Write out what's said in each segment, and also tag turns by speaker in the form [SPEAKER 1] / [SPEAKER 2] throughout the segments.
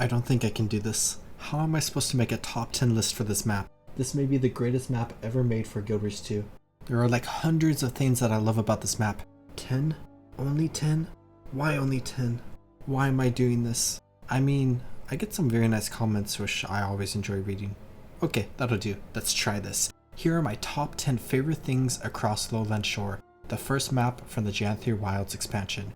[SPEAKER 1] I don't think I can do this. How am I supposed to make a top 10 list for this map? This may be the greatest map ever made for Guild Wars 2. There are like hundreds of things that I love about this map. 10? Only 10? Why only 10? Why am I doing this? I mean, I get some very nice comments which I always enjoy reading. Okay, that'll do. Let's try this. Here are my top 10 favorite things across Lowland Shore, the first map from the Janthir Wilds expansion.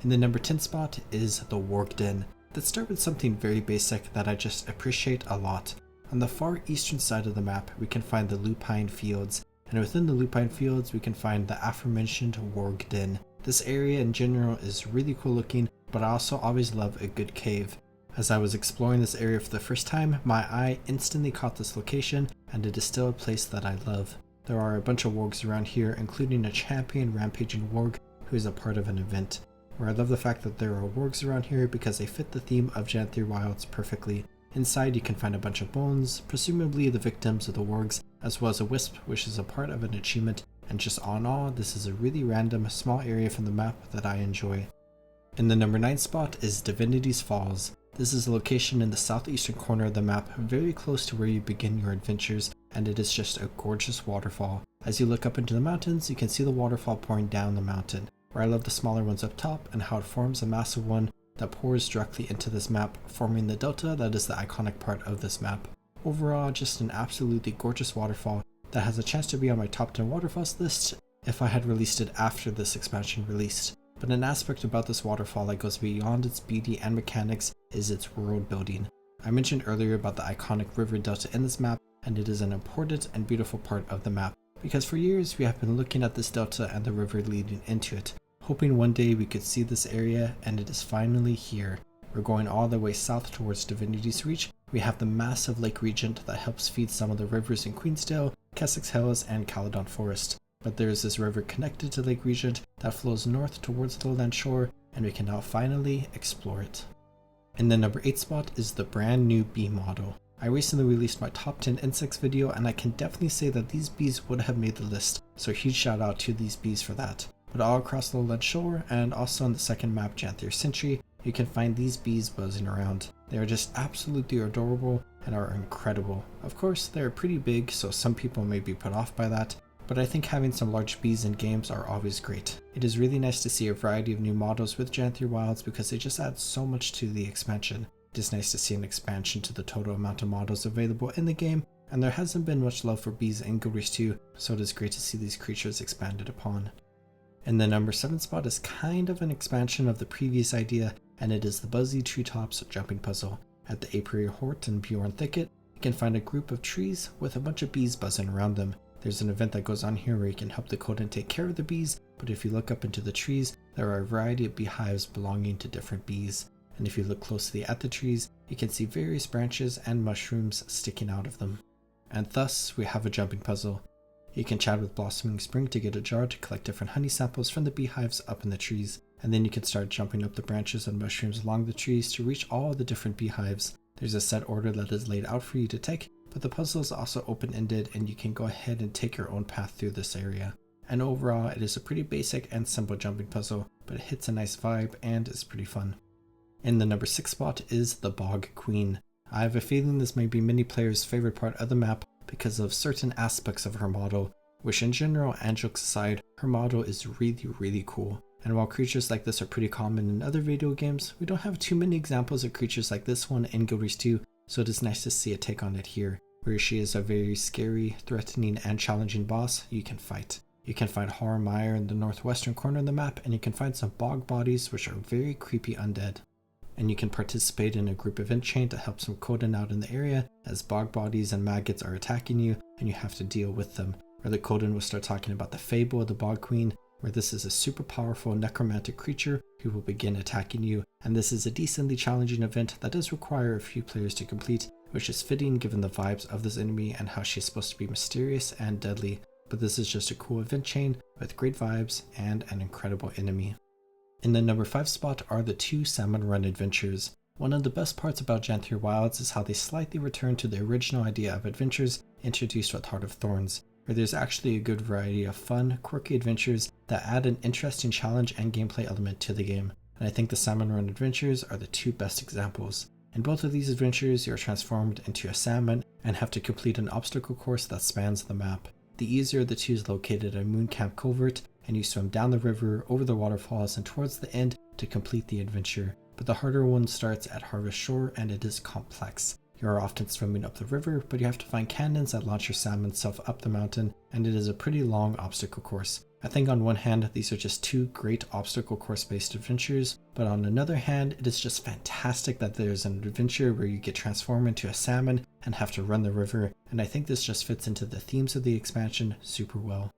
[SPEAKER 1] In the number 10 spot is the Warg Den. Let's start with something very basic that I just appreciate a lot. On the far eastern side of the map, we can find the Lupine Fields, and within the Lupine Fields, we can find the aforementioned Warg Den. This area in general is really cool looking, but I also always love a good cave. As I was exploring this area for the first time, my eye instantly caught this location, and it is still a place that I love. There are a bunch of wargs around here, including a champion rampaging warg who is a part of an event. Where I love the fact that there are wargs around here because they fit the theme of Janthir Wilds perfectly. Inside you can find a bunch of bones, presumably the victims of the wargs, as well as a wisp which is a part of an achievement, and just all in all, this is a really random small area from the map that I enjoy. In the number 9 spot is Divinity's Falls. This is a location in the southeastern corner of the map, very close to where you begin your adventures, and it is just a gorgeous waterfall. As you look up into the mountains, you can see the waterfall pouring down the mountain. Where I love the smaller ones up top and how it forms a massive one that pours directly into this map, forming the delta that is the iconic part of this map. Overall, just an absolutely gorgeous waterfall that has a chance to be on my top 10 waterfalls list if I had released it after this expansion released. But an aspect about this waterfall that goes beyond its beauty and mechanics is its world building. I mentioned earlier about the iconic river delta in this map, and it is an important and beautiful part of the map, because for years we have been looking at this delta and the river leading into it, hoping one day we could see this area, and it is finally here. We're going all the way south towards Divinity's Reach. We have the massive Lake Regent that helps feed some of the rivers in Queensdale, Kessex Hills, and Caledon Forest. But there is this river connected to Lake Regent that flows north towards Lowland Shore, and we can now finally explore it. In the number 8 spot is the brand new bee model. I recently released my top 10 insects video, and I can definitely say that these bees would have made the list, so huge shout out to these bees for that. But all across Lowland Shore, and also on the second map Janthir Century, you can find these bees buzzing around. They are just absolutely adorable and are incredible. Of course, they are pretty big, so some people may be put off by that, but I think having some large bees in games are always great. It is really nice to see a variety of new models with Janthir Wilds because they just add so much to the expansion. It is nice to see an expansion to the total amount of models available in the game, and there hasn't been much love for bees in Guild Wars 2, so it is great to see these creatures expanded upon. And the number 7 spot is kind of an expansion of the previous idea, and it is the Buzzy Treetops jumping puzzle. At the Apiary Hort and Bjorn Thicket, you can find a group of trees with a bunch of bees buzzing around them. There's an event that goes on here where you can help the Coden take care of the bees, but if you look up into the trees, there are a variety of beehives belonging to different bees. And if you look closely at the trees, you can see various branches and mushrooms sticking out of them. And thus, we have a jumping puzzle. You can chat with Blossoming Spring to get a jar to collect different honey samples from the beehives up in the trees, and then you can start jumping up the branches and mushrooms along the trees to reach all the different beehives. There's a set order that is laid out for you to take, but the puzzle is also open-ended and you can go ahead and take your own path through this area. And overall, it is a pretty basic and simple jumping puzzle, but it hits a nice vibe and is pretty fun. In the number 6 spot is the Bog Queen. I have a feeling this may be many players' favorite part of the map because of certain aspects of her model, which in general and jokes aside, her model is really cool. And while creatures like this are pretty common in other video games, we don't have too many examples of creatures like this one in Guild Wars 2, so it is nice to see a take on it here, where she is a very scary, threatening, and challenging boss you can fight. You can find Horror Mire in the northwestern corner of the map, and you can find some bog bodies which are very creepy undead. And you can participate in a group event chain to help some Coden out in the area, as bog bodies and maggots are attacking you, and you have to deal with them. Where the Coden will start talking about the fable of the Bog Queen, where this is a super powerful necromantic creature who will begin attacking you, and this is a decently challenging event that does require a few players to complete, which is fitting given the vibes of this enemy and how she's supposed to be mysterious and deadly, but this is just a cool event chain with great vibes and an incredible enemy. In the number 5 spot are the 2 Salmon Run Adventures. One of the best parts about Janthir Wilds is how they slightly return to the original idea of adventures introduced with Heart of Thorns, where there's actually a good variety of fun, quirky adventures that add an interesting challenge and gameplay element to the game, and I think the Salmon Run Adventures are the 2 best examples. In both of these adventures, you are transformed into a salmon and have to complete an obstacle course that spans the map. The easier of the two is located at Moon Camp Covert, and you swim down the river, over the waterfalls, and towards the end to complete the adventure. But the harder one starts at Harvest Shore, and it is complex. You are often swimming up the river, but you have to find cannons that launch your salmon self up the mountain, and it is a pretty long obstacle course. I think on one hand, these are just two great obstacle course based adventures, but on another hand, it is just fantastic that there's an adventure where you get transformed into a salmon and have to run the river, and I think this just fits into the themes of the expansion super well.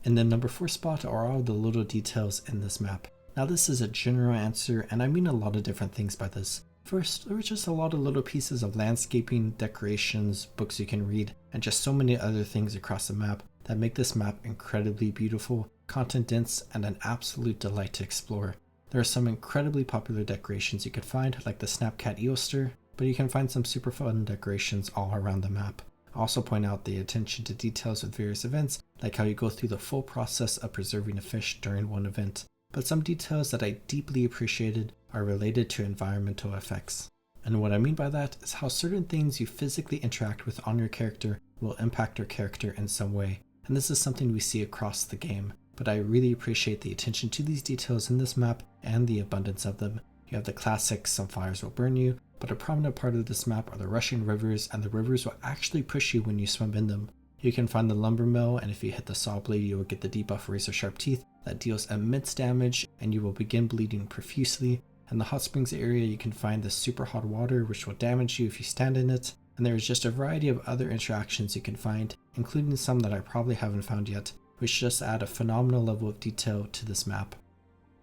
[SPEAKER 1] In the number 4 spot are all the little details in this map. Now this is a general answer, and I mean a lot of different things by this. First, there are just a lot of little pieces of landscaping, decorations, books you can read, and just so many other things across the map that make this map incredibly beautiful, content dense, and an absolute delight to explore. There are some incredibly popular decorations you could find, like the Snapcat Eoster, but you can find some super fun decorations all around the map. I also point out the attention to details with various events, like how you go through the full process of preserving a fish during one event. But some details that I deeply appreciated are related to environmental effects. And what I mean by that is how certain things you physically interact with on your character will impact your character in some way. And this is something we see across the game, but I really appreciate the attention to these details in this map and the abundance of them. You have the classic "some fires will burn you," but a prominent part of this map are the rushing rivers, and the rivers will actually push you when you swim in them. You can find the lumber mill, and if you hit the saw blade, you will get the debuff razor sharp teeth that deals immense damage, and you will begin bleeding profusely. In the hot springs area, you can find the super hot water, which will damage you if you stand in it, and there is just a variety of other interactions you can find, including some that I probably haven't found yet, which just add a phenomenal level of detail to this map.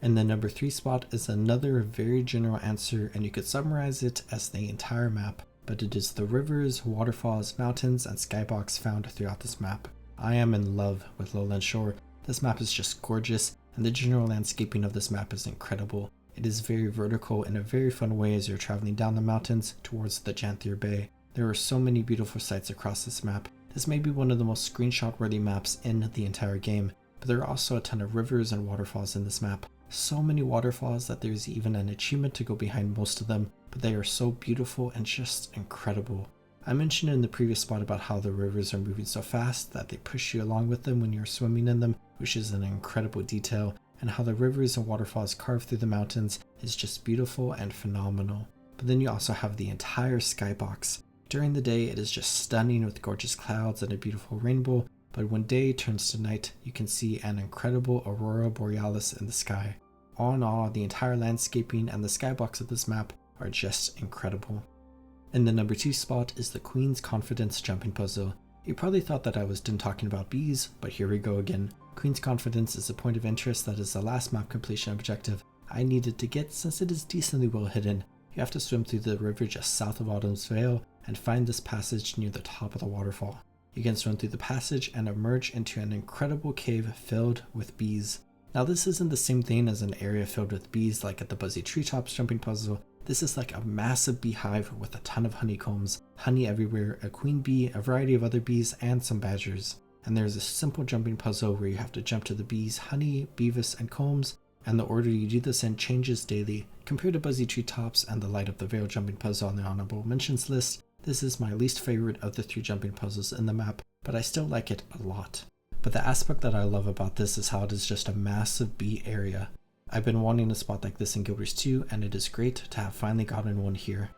[SPEAKER 1] And the number 3 spot is another very general answer, and you could summarize it as the entire map, but it is the rivers, waterfalls, mountains, and skybox found throughout this map. I am in love with Lowland Shore. This map is just gorgeous, and the general landscaping of this map is incredible. It is very vertical in a very fun way as you're traveling down the mountains towards the Janthir Bay. There are so many beautiful sights across this map. This may be one of the most screenshot-worthy maps in the entire game, but there are also a ton of rivers and waterfalls in this map. So many waterfalls that there's even an achievement to go behind most of them, but they are so beautiful and just incredible. I mentioned in the previous spot about how the rivers are moving so fast that they push you along with them when you're swimming in them, which is an incredible detail, and how the rivers and waterfalls carved through the mountains is just beautiful and phenomenal. But then you also have the entire skybox. During the day, it is just stunning with gorgeous clouds and a beautiful rainbow, but when day turns to night, you can see an incredible aurora borealis in the sky. All in all, the entire landscaping and the skybox of this map are just incredible. In the number 2 spot is the Queen's Confidence jumping puzzle. You probably thought that I was done talking about bees, but here we go again. Queen's Confidence is a point of interest that is the last map completion objective I needed to get since it is decently well hidden. You have to swim through the river just south of Autumn's Vale and find this passage near the top of the waterfall. You can swim through the passage and emerge into an incredible cave filled with bees. Now this isn't the same thing as an area filled with bees like at the Buzzy Treetops jumping puzzle. This is like a massive beehive with a ton of honeycombs, honey everywhere, a queen bee, a variety of other bees, and some badgers. And there's a simple jumping puzzle where you have to jump to the bees, honey, beavis, and combs, and the order you do this in changes daily. Compared to Buzzy Treetops and the Light of the Veil jumping puzzle on the honorable mentions list, this is my least favorite of the 3 jumping puzzles in the map, but I still like it a lot. But the aspect that I love about this is how it is just a massive bee area. I've been wanting a spot like this in Guild Wars 2, and it is great to have finally gotten one here.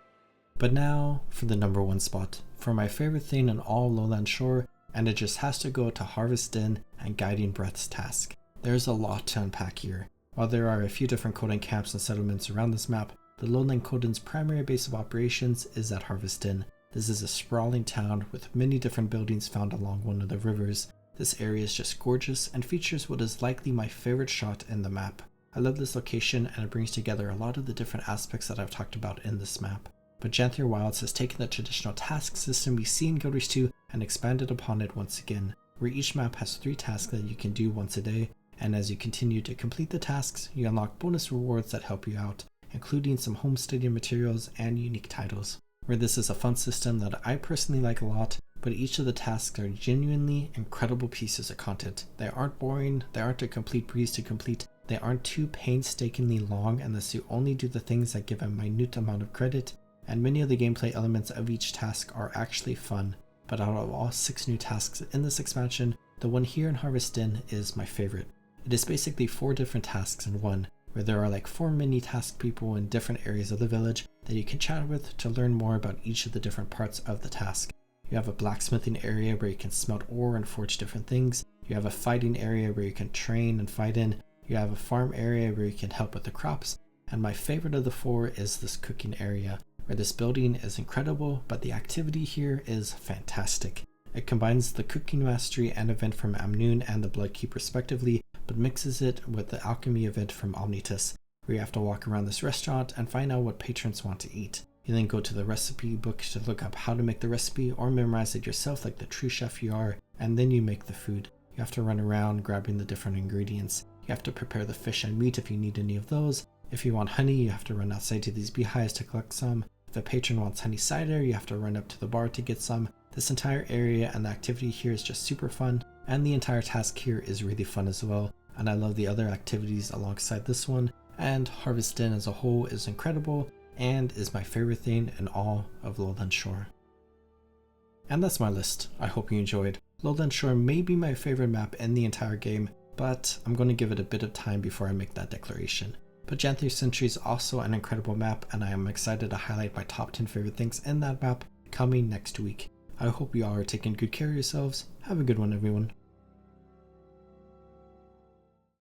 [SPEAKER 1] But now for the number 1 spot, for my favorite thing in all Lowland Shore, and it just has to go to Warg Den and Guiding Breath's task. There's a lot to unpack here. While there are a few different coding camps and settlements around this map, the Lowland Coden's primary base of operations is at Warg Den. This is a sprawling town with many different buildings found along one of the rivers. This area is just gorgeous and features what is likely my favorite shot in the map. I love this location and it brings together a lot of the different aspects that I've talked about in this map. But Janthir Wilds has taken the traditional task system we see in Guild Wars 2 and expanded upon it once again, where each map has 3 tasks that you can do once a day, and as you continue to complete the tasks, you unlock bonus rewards that help you out, including some homesteading materials and unique titles. Where this is a fun system that I personally like a lot, but each of the tasks are genuinely incredible pieces of content. They aren't boring, they aren't a complete breeze to complete, they aren't too painstakingly long unless you only do the things that give a minute amount of credit, and many of the gameplay elements of each task are actually fun. But out of all 6 new tasks in this expansion, the one here in Harvest Den is my favorite. It is basically 4 different tasks in one, where there are like 4 mini task people in different areas of the village that you can chat with to learn more about each of the different parts of the task. You have a blacksmithing area where you can smelt ore and forge different things. You have a fighting area where you can train and fight in. You have a farm area where you can help with the crops. And my favorite of the 4 is this cooking area, where this building is incredible, but the activity here is fantastic. It combines the cooking mastery and event from Amnoon and the Bloodkeep respectively, but mixes it with the alchemy event from Omnitus, where you have to walk around this restaurant and find out what patrons want to eat. You then go to the recipe book to look up how to make the recipe or memorize it yourself like the true chef you are, and then you make the food. You have to run around grabbing the different ingredients. You have to prepare the fish and meat if you need any of those. If you want honey, you have to run outside to these beehives to collect some. If a patron wants honey cider, you have to run up to the bar to get some. This entire area and the activity here is just super fun, and the entire task here is really fun as well, and I love the other activities alongside this one, and Harvest Den as a whole is incredible, and is my favorite thing in all of Lowland Shore. And that's my list. I hope you enjoyed. Lowland Shore may be my favorite map in the entire game, but I'm going to give it a bit of time before I make that declaration. But Janthir Century is also an incredible map, and I am excited to highlight my top 10 favorite things in that map coming next week. I hope you all are taking good care of yourselves. Have a good one, everyone.